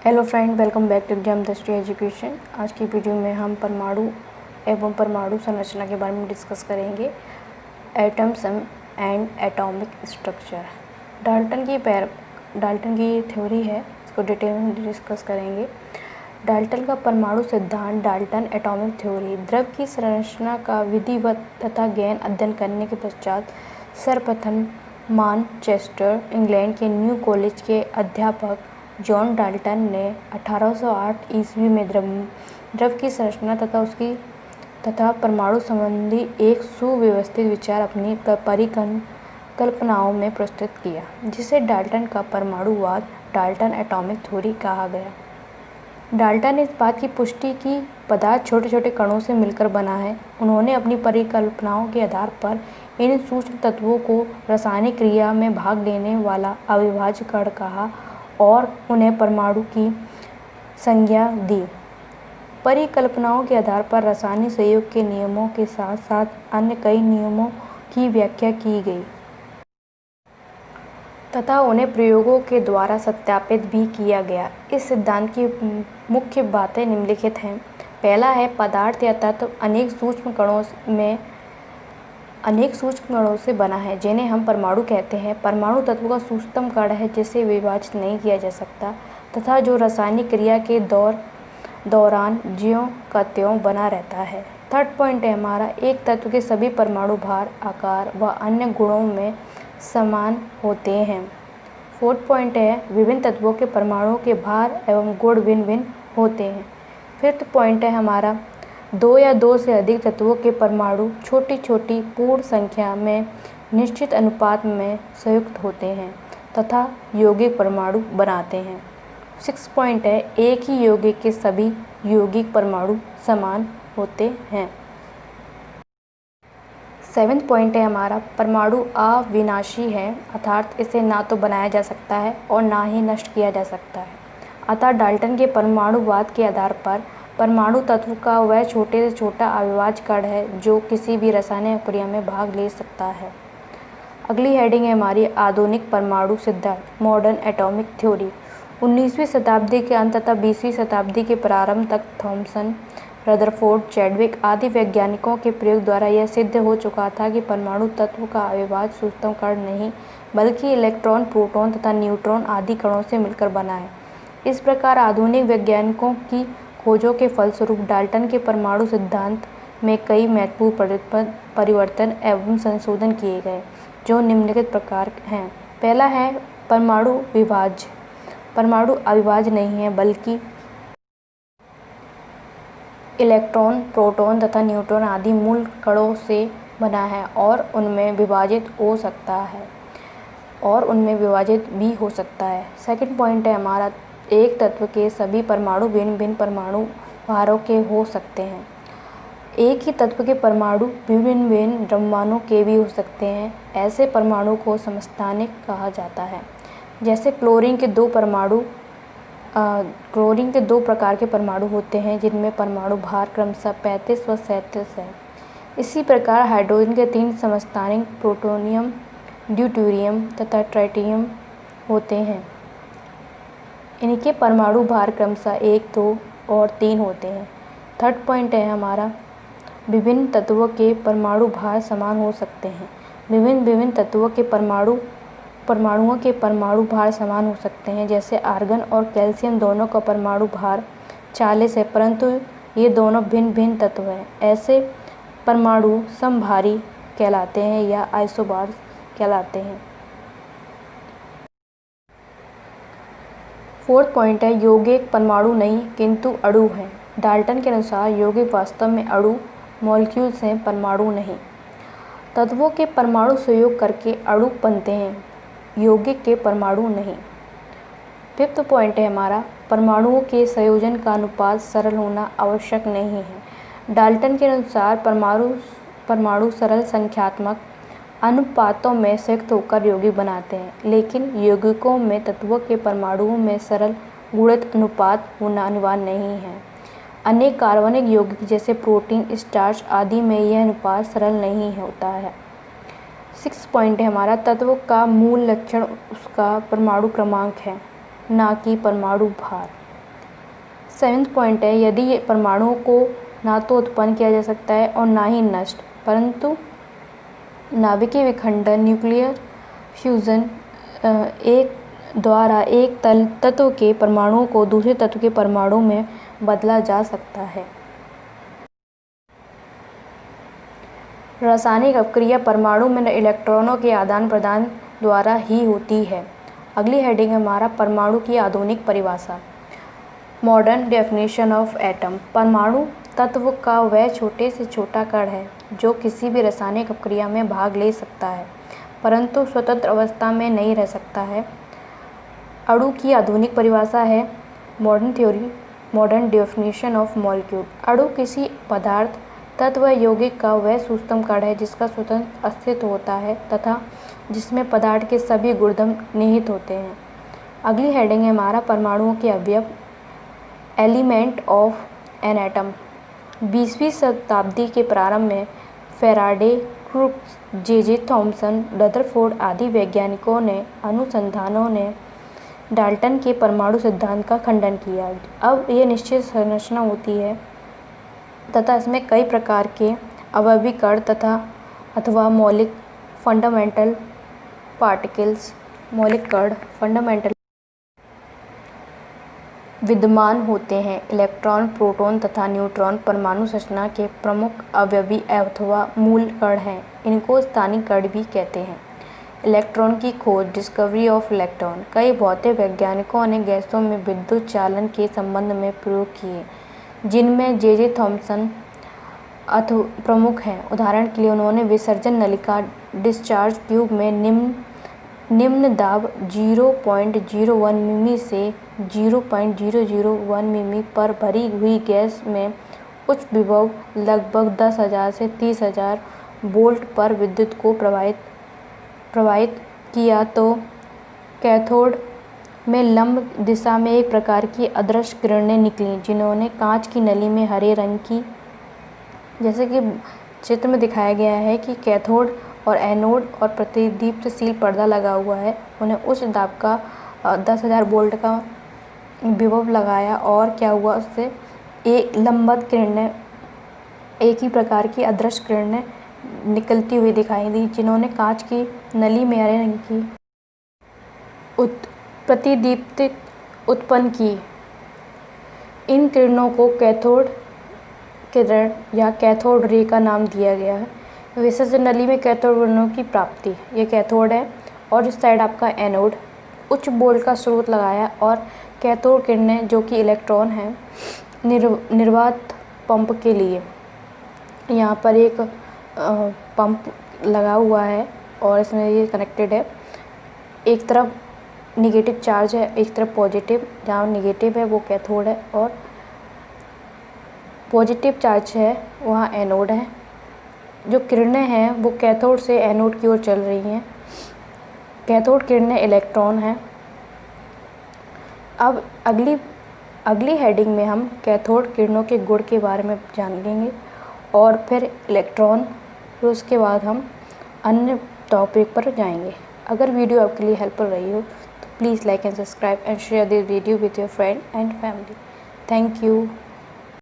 Hello friend, welcome back to exam Drishti education. आज की video में हम परमाणु एवं परमाणु संरचना के बारे में डिस्कस करेंगे। Atoms and atomic structure. Dalton की थ्योरी है, इसको डिटेल में डिस्कस करेंगे। डाल्टन का परमाणु सिद्धांत। Dalton atomic theory. द्रव की संरचना का विधिवत तथा गहन अध्ययन करने के पश्चात सर्वप्रथम मानचेस्टर, इंग्लैंड के न्यू कॉलेज के अध्यापक जॉन डाल्टन ने 1808 ईस्वी में द्रव की संरचना तथा परमाणु संबंधी एक सुव्यवस्थित विचार अपनी परिकल्पनाओं में प्रस्तुत किया, जिसे डाल्टन का परमाणुवाद, डाल्टन एटॉमिक थ्योरी कहा गया। डाल्टन ने इस बात की पुष्टि की पदार्थ छोटे छोटे कणों से मिलकर बना है। उन्होंने अपनी परिकल्पनाओं के आधार पर इन सूक्ष्म तत्वों को रासायनिक क्रिया में भाग लेने वाला अविभाज्य कण कहा और उन्हें परमाणु की संज्ञा दी। परिकल्पनाओं के आधार पर रासायनिक संयोग के नियमों के साथ साथ अन्य कई नियमों की व्याख्या की गई तथा उन्हें प्रयोगों के द्वारा सत्यापित भी किया गया। इस सिद्धांत की मुख्य बातें निम्नलिखित हैं। पहला है, पदार्थ या तत्व अनेक सूक्ष्म कणों से बना है, जिन्हें हम परमाणु कहते हैं। परमाणु तत्व का सूक्ष्मतम कण है जिसे विभाजित नहीं किया जा सकता तथा जो रासायनिक क्रिया के दौरान ज्यों का त्यों बना रहता है। थर्ड पॉइंट है हमारा, एक तत्व के सभी परमाणु भार, आकार व अन्य गुणों में समान होते हैं। फोर्थ पॉइंट है, विभिन्न तत्वों के परमाणुओं के भार एवं गुण भिन्न भिन्न होते हैं। फिफ्थ पॉइंट है हमारा, दो या दो से अधिक तत्वों के परमाणु छोटी छोटी पूर्ण संख्या में निश्चित अनुपात में संयुक्त होते हैं तथा यौगिक परमाणु बनाते हैं। सिक्स पॉइंट है, एक ही यौगिक के सभी यौगिक परमाणु समान होते हैं। सेवेंथ पॉइंट है हमारा, परमाणु अविनाशी है, अर्थात इसे ना तो बनाया जा सकता है और ना ही नष्ट किया जा सकता है। अतः डाल्टन के परमाणुवाद के आधार पर परमाणु तत्व का वह छोटे से छोटा अविभाज्य कण है जो किसी भी रासायनिक प्रक्रिया में भाग ले सकता है। अगली हेडिंग है हमारी, आधुनिक परमाणु सिद्धांत, मॉडर्न एटॉमिक थ्योरी। 19वीं शताब्दी के अंत तथा 20वीं शताब्दी के प्रारंभ तक थॉमसन, रदरफोर्ड, चैडविक आदि वैज्ञानिकों के प्रयोग द्वारा यह सिद्ध हो चुका था कि परमाणु तत्व का अविभाज्य सूक्ष्मतम कण नहीं बल्कि इलेक्ट्रॉन, प्रोटॉन तथा न्यूट्रॉन आदि कणों से मिलकर बना है। इस प्रकार आधुनिक वैज्ञानिकों की खोजों के फलस्वरूप डाल्टन के परमाणु सिद्धांत में कई महत्वपूर्ण परिवर्तन एवं संशोधन किए गए, जो निम्नलिखित प्रकार हैं। पहला है, परमाणु अविभाज्य नहीं है बल्कि इलेक्ट्रॉन, प्रोटॉन तथा न्यूट्रॉन आदि मूल कणों से बना है और उनमें विभाजित भी हो सकता है। सेकंड पॉइंट है हमारा, एक तत्व के सभी परमाणु भिन्न भिन्न परमाणु भारों के हो सकते हैं। एक ही तत्व के परमाणु विभिन्न भिन्न द्रव्यमानों के भी हो सकते हैं। ऐसे परमाणु को समस्थानिक कहा जाता है। जैसे क्लोरीन के दो प्रकार के परमाणु होते हैं, जिनमें परमाणु भार क्रमशः 35 व 37 है। इसी प्रकार हाइड्रोजन के 3 समस्थानिक, प्लूटोनियम, ड्यूटेरियम तथा ट्राइटियम होते हैं। इनके परमाणु भार क्रमशः 1, 2 और 3 होते हैं। थर्ड पॉइंट है हमारा, विभिन्न तत्वों के परमाणु भार समान हो सकते हैं। विभिन्न तत्वों के परमाणुओं के परमाणु भार समान हो सकते हैं। जैसे आर्गन और कैल्शियम दोनों का परमाणु भार 40 है, परंतु ये दोनों भिन्न भिन्न तत्व हैं। ऐसे परमाणु समभारी कहलाते हैं या आइसोबार कहलाते हैं। फोर्थ पॉइंट है, यौगिक परमाणु नहीं किंतु अणु हैं। डाल्टन के अनुसार यौगिक वास्तव में अणु, मॉलिक्यूल्स हैं, परमाणु नहीं। तत्वों के परमाणु संयोग करके अणु बनते हैं, यौगिक के परमाणु नहीं। फिफ्थ पॉइंट है हमारा, परमाणुओं के संयोजन का अनुपात सरल होना आवश्यक नहीं है। डाल्टन के अनुसार परमाणु सरल संख्यात्मक अनुपातों में संयुक्त होकर यौगिक बनाते हैं, लेकिन यौगिकों में तत्वों के परमाणुओं में सरल गुणित अनुपात होना अनिवार्य नहीं है। अनेक कार्बनिक यौगिक जैसे प्रोटीन, स्टार्च आदि में यह अनुपात सरल नहीं होता है। 6 पॉइंट है हमारा, तत्व का मूल लक्षण उसका परमाणु क्रमांक है, ना कि परमाणु भार। 7वां पॉइंट है, यदि ये परमाणुओं को ना तो उत्पन्न किया जा सकता है और ना ही नष्ट, परंतु नाभिकीय विखंडन न्यूक्लियर फ्यूजन एक द्वारा एक तत्व के परमाणुओं को दूसरे तत्व के परमाणु में बदला जा सकता है। रासायनिक अपक्रिया परमाणु में इलेक्ट्रॉनों के आदान प्रदान द्वारा ही होती है। अगली हेडिंग है हमारा परमाणु की आधुनिक परिभाषा। Modern definition of atom. परमाणु तत्व का वह छोटे से छोटा कण है जो किसी भी रासायनिक अपक्रिया में भाग ले सकता है परंतु स्वतंत्र अवस्था में नहीं रह सकता है। अणु की आधुनिक परिभाषा है मॉडर्न डेफिनेशन ऑफ मॉलिक्यूल। अणु किसी पदार्थ तत्व यौगिक का वह सूक्ष्म कण है जिसका स्वतंत्र अस्तित्व होता है तथा जिसमें पदार्थ के सभी गुणधर्म निहित होते हैं। अगली हेडिंग है हमारा परमाणुओं के अवयव। Element of an atom. 20वीं शताब्दी के प्रारंभ में Faraday, Crookes, J Thomson, Rutherford आदि वैज्ञानिकों ने अनुसंधानों ने डाल्टन के परमाणु सिद्धांत का खंडन किया। अब यह निश्चित संरचना होती है तथा इसमें कई प्रकार के अवयवी कण तथा अथवा मौलिक फंडामेंटल पार्टिकल्स मौलिक कण फंडामेंटल विद्यमान होते हैं। इलेक्ट्रॉन, प्रोटॉन तथा न्यूट्रॉन परमाणु संरचना के प्रमुख अवयवी अथवा मूल कण हैं। इनको स्थानीय कण भी कहते हैं। इलेक्ट्रॉन की खोज, डिस्कवरी ऑफ इलेक्ट्रॉन। कई भौतिक वैज्ञानिकों ने गैसों में विद्युत चालन के संबंध में प्रयोग किए जिनमें जे थॉमसन प्रमुख हैं। उदाहरण के लिए उन्होंने विसर्जन नलिका डिस्चार्ज ट्यूब में निम्न दाब 0.01 मिमी से 0.001 मिमी पर भरी हुई गैस में उच्च विभव लगभग 10,000 से 30,000 वोल्ट पर विद्युत को प्रवाहित किया तो कैथोड में लंब दिशा में एक प्रकार की अदृश्य किरणें निकलीं जिन्होंने कांच की नली में हरे रंग की, जैसे कि चित्र में दिखाया गया है कि कैथोड और एनोड और प्रतिदीप्तशील पर्दा लगा हुआ है, उन्हें उच्च दाब का 10,000 वोल्ट का विभव लगाया और क्या हुआ, उससे एक लंबवत किरणें, एक ही प्रकार की अदृश्य किरणें निकलती हुई दिखाई दी जिन्होंने कांच की नली में हरे रंग की प्रतिदीप्ति उत्पन्न की। इन किरणों को कैथोड किरण या कैथोड रे का नाम दिया गया है। विसर्जन नली में कैथोड किरणों की प्राप्ति, ये कैथोड है और इस साइड आपका एनोड। उच्च वोल्ट का स्रोत लगाया और कैथोड किरणें जो कि इलेक्ट्रॉन हैं निर्वात पंप के लिए, यहाँ पर एक पंप लगा हुआ है और इसमें ये कनेक्टेड है। एक तरफ निगेटिव चार्ज है, एक तरफ पॉजिटिव, जहाँ निगेटिव है वो कैथोड है और पॉजिटिव चार्ज है वहाँ एनोड है। जो किरणें हैं वो कैथोड से एनोड की ओर चल रही हैं। कैथोड किरणें इलेक्ट्रॉन हैं। अब अगली हेडिंग में हम कैथोड किरणों के गुण के बारे में जान लेंगे और फिर इलेक्ट्रॉन, फिर उसके बाद हम अन्य टॉपिक पर जाएंगे। अगर वीडियो आपके लिए हेल्पफुल रही हो तो please like and subscribe and share this video with your friend and family. Thank you.